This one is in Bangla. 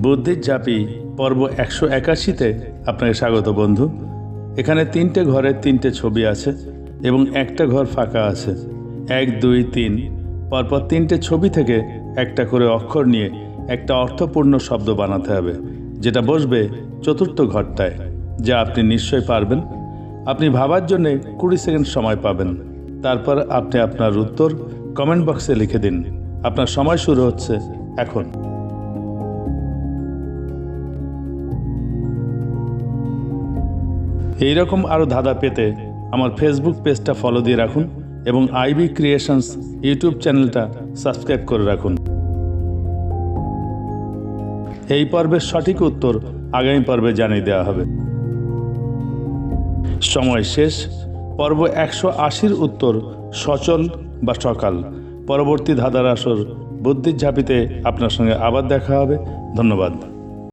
বুদ্ধির ঝাঁপি পর্ব 181-তে আপনাকে স্বাগত বন্ধু। এখানে 3টে ঘরের 3টে ছবি আছে এবং একটা ঘর ফাঁকা আছে। 1, 2, 3 পরপর 3টে ছবি থেকে একটা করে অক্ষর নিয়ে একটা অর্থপূর্ণ শব্দ বানাতে হবে, যেটা বসবে চতুর্থ ঘরটায়, যা আপনি নিশ্চয়ই পারবেন। আপনি ভাবার জন্যে 20 সেকেন্ড সময় পাবেন। তারপর আপনি আপনার উত্তর কমেন্ট বক্সে লিখে দিন। আপনার সময় শুরু হচ্ছে এখন। এইরকম আরও ধাঁধা পেতে আমার ফেসবুক পেজটা ফলো দিয়ে রাখুন এবং আইবি ক্রিয়েশনস ইউটিউব চ্যানেলটা সাবস্ক্রাইব করে রাখুন। এই পর্বের সঠিক উত্তর আগামী পর্বে জানিয়ে দেওয়া হবে। সময় শেষ। পর্ব 180-র উত্তর সচল বা সকাল। পরবর্তী ধাঁধার আসর বুদ্ধির ঝাঁপিতে আপনার সঙ্গে আবার দেখা হবে। ধন্যবাদ।